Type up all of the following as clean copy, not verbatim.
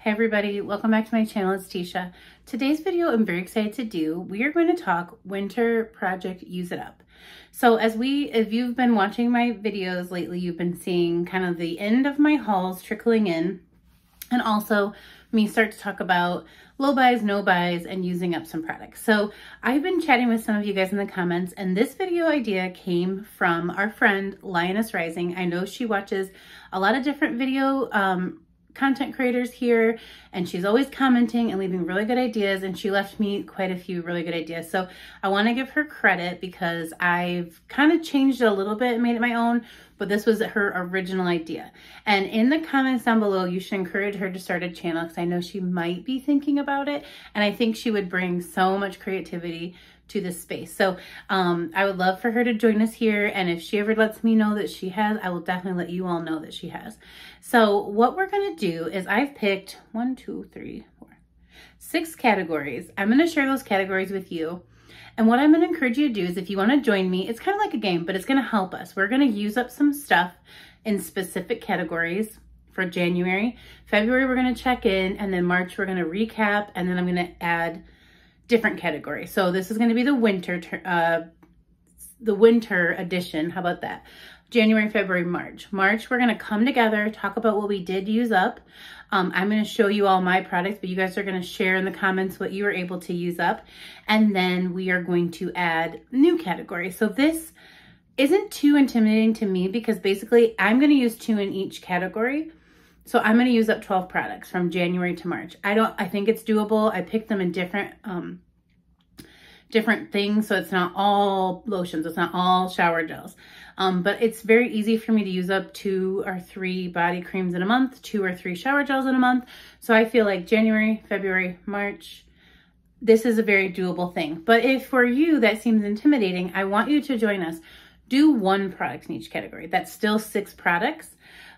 Hey everybody, welcome back to my channel. It's Teesha. Today's video I'm very excited to do. We are going to talk winter project use it up. So if you've been watching my videos lately, you've been seeing kind of the end of my hauls trickling in, and also me start to talk about low buys, no buys, and using up some products. So I've been chatting with some of you guys in the comments, and this video idea came from our friend Lioness Rising. I know she watches a lot of different video content creators here, and she's always commenting and leaving really good ideas, and she left me quite a few really good ideas. So I want to give her credit because I've kind of changed it a little bit and made it my own, but this was her original idea. And in the comments down below, you should encourage her to start a channel because I know she might be thinking about it, and I think she would bring so much creativity to this space. So I would love for her to join us here, and if she ever lets me know that she has, I will definitely let you all know that she has. So what we're going to do is I've picked 6 categories. I'm going to share those categories with you, and what I'm going to encourage you to do is, if you want to join me, it's kind of like a game, but it's going to help us. We're going to use up some stuff in specific categories for January. February we're going to check in, and then March we're going to recap, and then I'm going to add different categories. So this is going to be the winter edition. How about that? January, February, March. March, we're going to come together, talk about what we did use up. I'm going to show you all my products, but you guys are going to share in the comments what you were able to use up. And then we are going to add new categories. So this isn't too intimidating to me because basically I'm going to use 2 in each category. So I'm going to use up 12 products from January to March. I think it's doable. I picked them in different things. So it's not all lotions. It's not all shower gels. But it's very easy for me to use up 2 or 3 body creams in a month, 2 or 3 shower gels in a month. So I feel like January, February, March, this is a very doable thing. But if for you that seems intimidating, I want you to join us. Do 1 product in each category. That's still 6 products.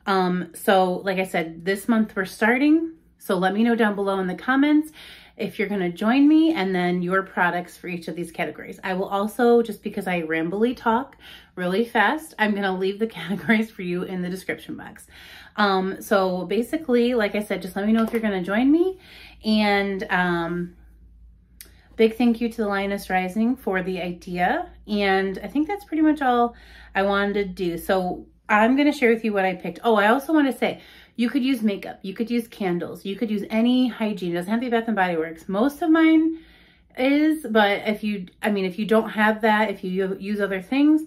So like I said, this month we're starting. So let me know down below in the comments if you're going to join me, and then your products for each of these categories. I will also, just because I rambly talk really fast, I'm going to leave the categories for you in the description box. So basically, like I said, just let me know if you're going to join me. And, big thank you to the Lioness Rising for the idea. And I think that's pretty much all I wanted to do. So I'm going to share with you what I picked. Oh, I also want to say, you could use makeup, you could use candles, you could use any hygiene. It doesn't have to be Bath and Body Works. Most of mine is, but if you don't have that, if you use other things,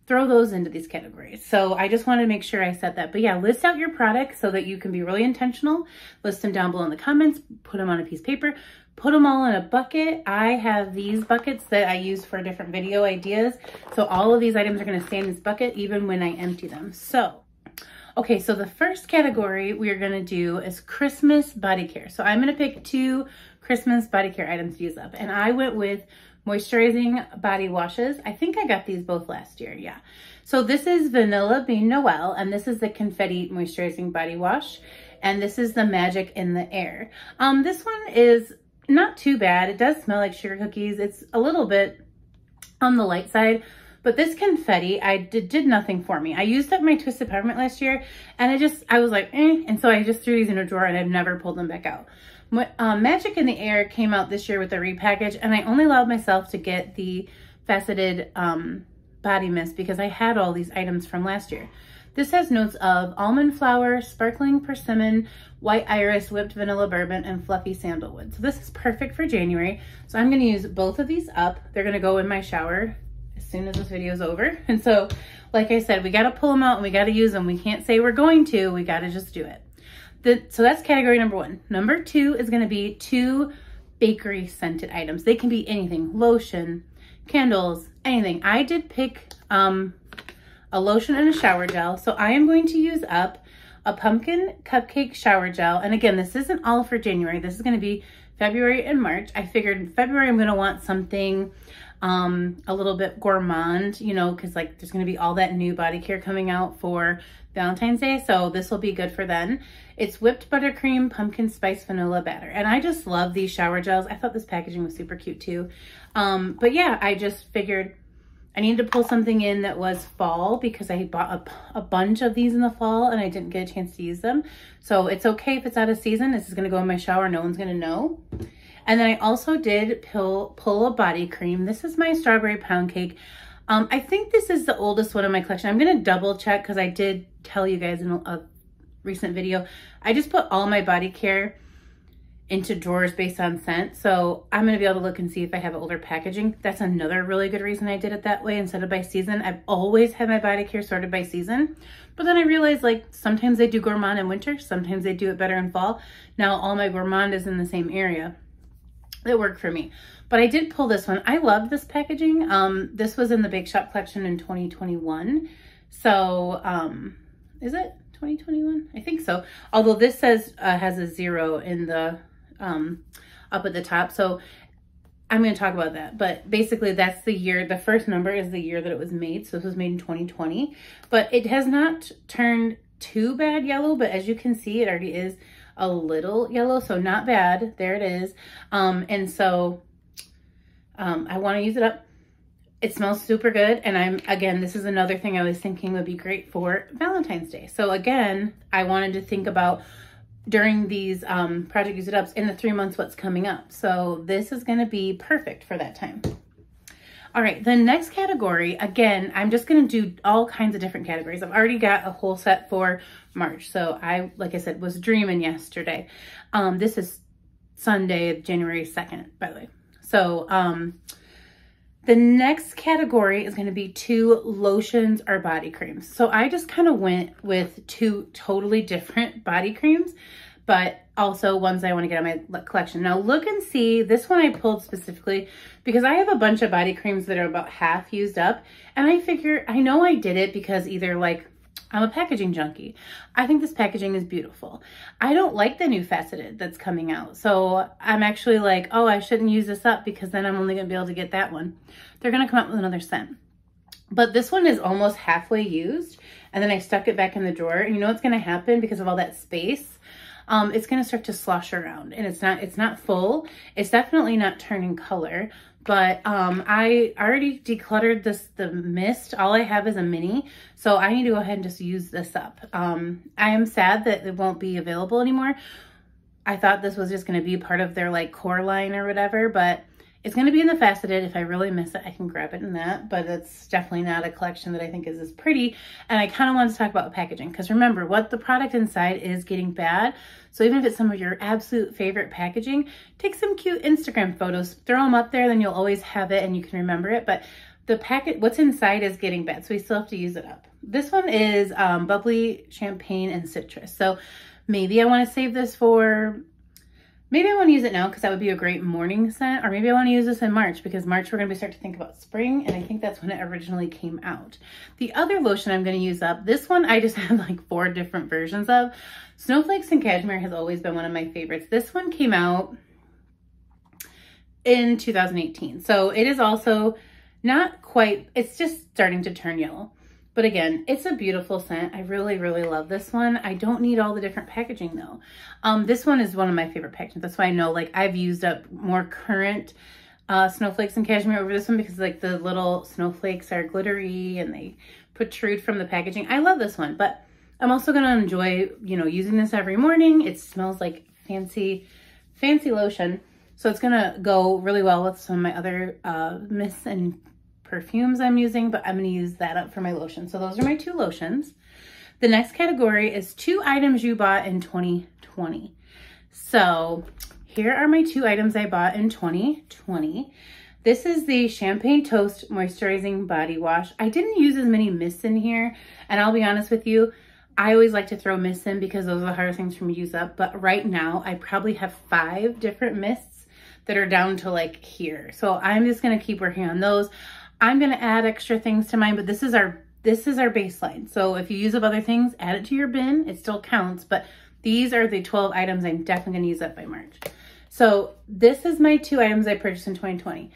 throw those into these categories. So I just wanted to make sure I said that. But yeah, list out your products so that you can be really intentional. List them down below in the comments, put them on a piece of paper, put them all in a bucket. I have these buckets that I use for different video ideas. So all of these items are going to stay in this bucket even when I empty them. So okay, so the first category we are going to do is Christmas body care. So I'm going to pick 2 Christmas body care items to use up. And I went with moisturizing body washes. I think I got these both last year, yeah. So this is Vanilla Bean Noel, and this is the Confetti Moisturizing Body Wash. And this is the Magic in the Air. This one is not too bad. It does smell like sugar cookies. It's a little bit on the light side. But this confetti, did nothing for me. I used up my Twisted Peppermint last year, and I was like, eh. And so I just threw these in a drawer, and I've never pulled them back out. Magic in the Air came out this year with a repackage, and I only allowed myself to get the faceted body mist because I had all these items from last year. This has notes of almond flower, sparkling persimmon, white iris, whipped vanilla bourbon, and fluffy sandalwood. So this is perfect for January. So I'm going to use both of these up. They're going to go in my shower as soon as this video is over. And so, like I said, we got to pull them out and we got to use them. We can't say we're going to, we got to just do it. So that's category number 1. Number 2 is going to be 2 bakery scented items. They can be anything, lotion, candles, anything. I did pick a lotion and a shower gel. So I am going to use up a pumpkin cupcake shower gel. And again, this isn't all for January. This is going to be February and March. I figured in February I'm going to want something a little bit gourmand, you know, because like there's going to be all that new body care coming out for Valentine's Day. So this will be good for then. It's whipped buttercream, pumpkin spice vanilla batter. And I just love these shower gels. I thought this packaging was super cute too. But yeah, I just figured I needed to pull something in that was fall because I bought a bunch of these in the fall and I didn't get a chance to use them. So it's okay if it's out of season. This is going to go in my shower. No one's going to know. And then I also did pull a body cream. This is my strawberry pound cake. I think this is the oldest one in my collection. I'm going to double check because I did tell you guys in a recent video. I just put all my body care into drawers based on scent. So I'm going to be able to look and see if I have older packaging. That's another really good reason I did it that way instead of by season. I've always had my body care sorted by season, but then I realized like sometimes they do gourmand in winter, sometimes they do it better in fall. Now all my gourmand is in the same area. It worked for me, but I did pull this one. I loved this packaging. This was in the Bake Shop collection in 2021. So, is it 2021? I think so. Although this says, has a 0 in the, up at the top. So I'm going to talk about that, but basically that's the year, the first number is the year that it was made. So this was made in 2020, but it has not turned too bad yellow, but as you can see, it already is a little yellow, so not bad. There it is. And so I want to use it up. It smells super good. And again, this is another thing I was thinking would be great for Valentine's Day. So again, I wanted to think about during these Project Use It Ups in the 3 months what's coming up. So this is going to be perfect for that time. All right, the next category, again, I'm just going to do all kinds of different categories. I've already got a whole set for March. So like I said, was dreaming yesterday. This is Sunday, January 2nd, by the way. So the next category is going to be 2 lotions or body creams. So I just kind of went with 2 totally different body creams, but also ones I want to get on my collection. Now look and see, this one I pulled specifically because I have a bunch of body creams that are about half used up. And I figure, I know I did it because either like, I'm a packaging junkie. I think this packaging is beautiful. I don't like the new faceted that's coming out. So I'm actually like, oh, I shouldn't use this up because then I'm only gonna be able to get that one. They're gonna come out with another scent. But this one is almost halfway used. And then I stuck it back in the drawer. And you know what's gonna happen because of all that space? It's gonna start to slosh around and it's not full. It's definitely not turning color, but I already decluttered the mist. All I have is a mini, so I need to go ahead and just use this up. I am sad that it won't be available anymore. I thought this was just gonna be part of their like core line or whatever, but it's going to be in the faceted. If I really miss it, I can grab it in that, but it's definitely not a collection that I think is as pretty. And I kind of want to talk about the packaging because remember what the product inside is getting bad. So even if it's some of your absolute favorite packaging, take some cute Instagram photos, throw them up there, then you'll always have it and you can remember it. But the packet, what's inside is getting bad. So we still have to use it up. This one is bubbly champagne and citrus. So maybe I want to save this for, maybe I want to use it now because that would be a great morning scent, or maybe I want to use this in March because March we're going to start to think about spring, and I think that's when it originally came out. The other lotion I'm going to use up, this one I just have like 4 different versions of. Snowflakes and Cashmere has always been one of my favorites. This one came out in 2018, so it is also not quite, it's just starting to turn yellow. But again, it's a beautiful scent. I really, really love this one. I don't need all the different packaging though. This one is one of my favorite packaging. That's why I know like I've used up more current Snowflakes and Cashmere over this one because like the little snowflakes are glittery and they protrude from the packaging. I love this one, but I'm also gonna enjoy, you know, using this every morning. It smells like fancy lotion. So it's gonna go really well with some of my other mists and perfumes I'm using, but I'm going to use that up for my lotion. So those are my 2 lotions. The next category is 2 items you bought in 2020. So here are my 2 items I bought in 2020. This is the Champagne Toast Moisturizing Body Wash. I didn't use as many mists in here, and I'll be honest with you, I always like to throw mists in because those are the hardest things for me to use up. But right now, I probably have 5 different mists that are down to like here. So I'm just going to keep working on those. I'm going to add extra things to mine, but this is our baseline. So if you use up other things, add it to your bin. It still counts, but these are the 12 items I'm definitely going to use up by March. So this is my 2 items I purchased in 2020.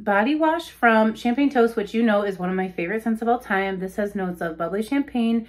Body wash from Champagne Toast, which you know is one of my favorite scents of all time. This has notes of bubbly champagne,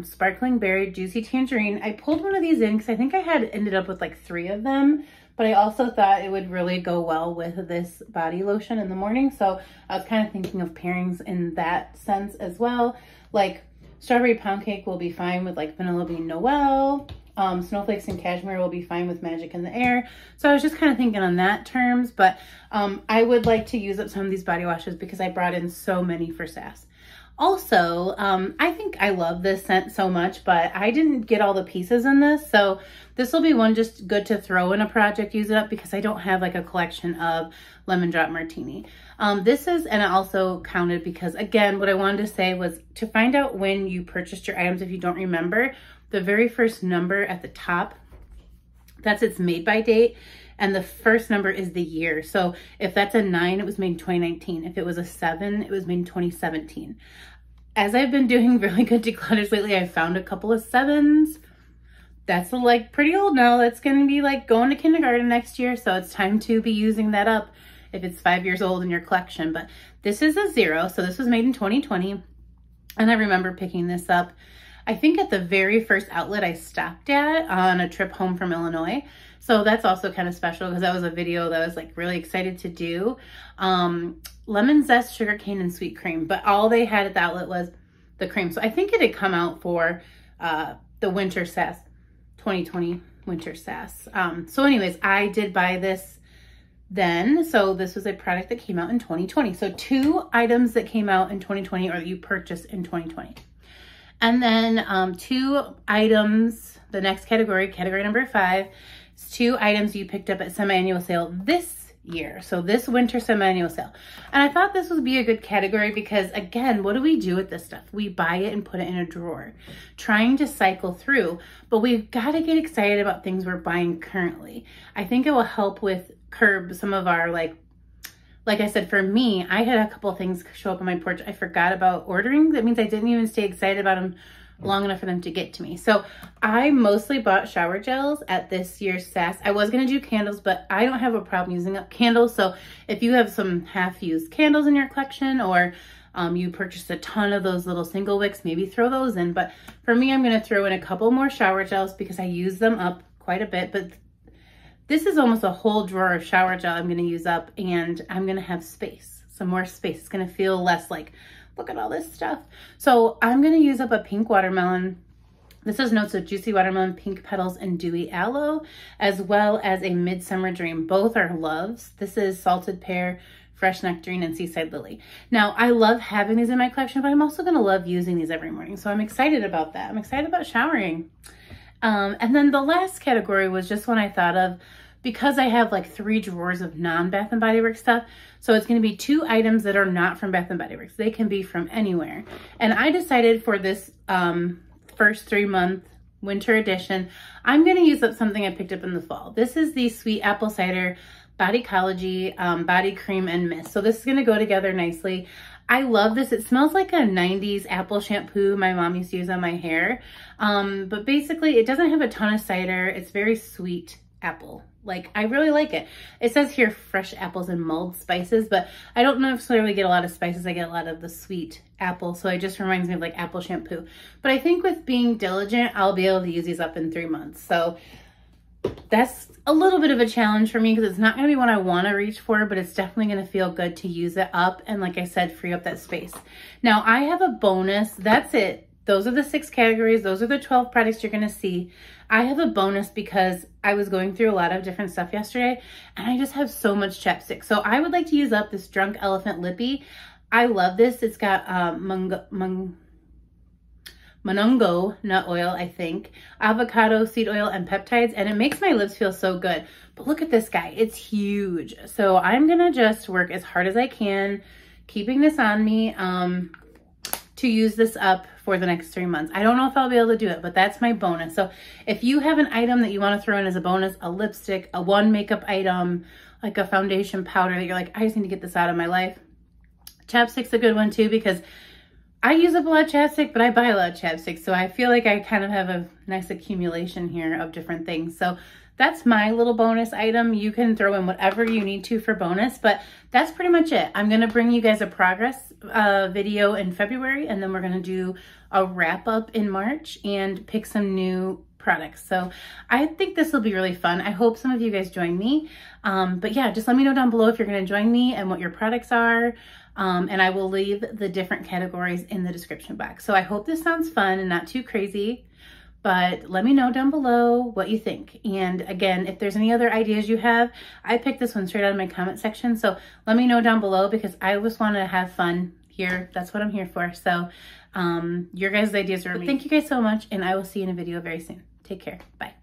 sparkling berry, juicy tangerine. I pulled one of these in because I think I had ended up with like 3 of them, but I also thought it would really go well with this body lotion in the morning. So I was kind of thinking of pairings in that sense as well. Like strawberry pound cake will be fine with like vanilla bean Noel. Snowflakes and cashmere will be fine with magic in the air. So I was just kind of thinking on that terms, but I would like to use up some of these body washes because I brought in so many for SAS. Also, I think I love this scent so much, but I didn't get all the pieces in this. So this will be one just good to throw in a project, use it up, because I don't have like a collection of Lemon Drop Martini. This is, and it also counted because again, what I wanted to say was to find out when you purchased your items, if you don't remember, the very first number at the top, that's its made by date. And the first number is the year. So if that's a 9, it was made in 2019. If it was a 7, it was made in 2017. As I've been doing really good declutters lately, I found a couple of 7s. That's like pretty old now. That's going to be like going to kindergarten next year. So it's time to be using that up if it's 5 years old in your collection. But this is a 0. So this was made in 2020. And I remember picking this up, I think at the very first outlet I stopped at on a trip home from Illinois. So that's also kind of special because that was a video that I was like really excited to do. Lemon zest, sugar cane, and sweet cream. But all they had at the outlet was the cream. So I think it had come out for the winter SAS, 2020 winter SAS. So anyways, I did buy this then. So this was a product that came out in 2020. So 2 items that came out in 2020 or that you purchased in 2020. And then 2 items, the next category, category number 5, is 2 items you picked up at semi-annual sale this year. So this winter semi-annual sale. And I thought this would be a good category because again, what do we do with this stuff? We buy it and put it in a drawer, trying to cycle through, but we've got to get excited about things we're buying currently. I think it will help with curb some of our like I said, for me, I had a couple of things show up on my porch I forgot about ordering. That means I didn't even stay excited about them long enough for them to get to me. So I mostly bought shower gels at this year's SAS. I was going to do candles, but I don't have a problem using up candles. So if you have some half-used candles in your collection or you purchased a ton of those little single wicks, maybe throw those in. But for me, I'm going to throw in a couple more shower gels because I use them up quite a bit. But this is almost a whole drawer of shower gel I'm going to use up, and I'm going to have space, some more space. It's going to feel less like, look at all this stuff. So I'm going to use up a pink watermelon. This is notes of juicy watermelon, pink petals, and dewy aloe, as well as a midsummer dream. Both are loves. This is salted pear, fresh nectarine, and seaside lily. Now, I love having these in my collection, but I'm also going to love using these every morning. So I'm excited about that. I'm excited about showering. And then the last category was just one I thought of because I have like 3 drawers of non-Bath & Body Works stuff. So it's going to be 2 items that are not from Bath & Body Works. They can be from anywhere. And I decided for this first 3-month winter edition, I'm going to use up something I picked up in the fall. This is the Sweet Apple Cider Bodycology Body Cream and Mist. So this is going to go together nicely. I love this. It smells like a 90s apple shampoo my mom used to use on my hair. But basically it doesn't have a ton of cider. It's very sweet apple. Like, I really like it. It says here fresh apples and mulled spices, but I don't necessarily get a lot of spices. I get a lot of the sweet apple. So it just reminds me of like apple shampoo. But I think with being diligent, I'll be able to use these up in 3 months. So that's a little bit of a challenge for me because it's not going to be what I want to reach for, but it's definitely going to feel good to use it up. And like I said, free up that space. Now I have a bonus. That's it. Those are the 6 categories. Those are the 12 products you're going to see. I have a bonus because I was going through a lot of different stuff yesterday and I just have so much chapstick. So I would like to use up this Drunk Elephant Lippy. I love this. It's got Monongo nut oil, I think, avocado seed oil, and peptides, and it makes my lips feel so good. But look at this guy. It's huge. So I'm going to just work as hard as I can, keeping this on me to use this up for the next 3 months. I don't know if I'll be able to do it, but that's my bonus. So if you have an item that you want to throw in as a bonus, a lipstick, a one makeup item, like a foundation powder that you're like, I just need to get this out of my life. Chapstick's a good one too because I use up a lot of chapstick, but I buy a lot of chapstick. So I feel like I kind of have a nice accumulation here of different things. So that's my little bonus item. You can throw in whatever you need to for bonus, but that's pretty much it. I'm going to bring you guys a progress video in February, and then we're going to do a wrap up in March and pick some new products. So I think this will be really fun. I hope some of you guys join me. But yeah, just let me know down below if you're going to join me and what your products are. And I will leave the different categories in the description box. So I hope this sounds fun and not too crazy, but let me know down below what you think. And again, if there's any other ideas you have, I picked this one straight out of my comment section. So let me know down below because I just want to have fun here. That's what I'm here for. So your guys' ideas are amazing. Thank you guys so much, and I will see you in a video very soon. Take care. Bye.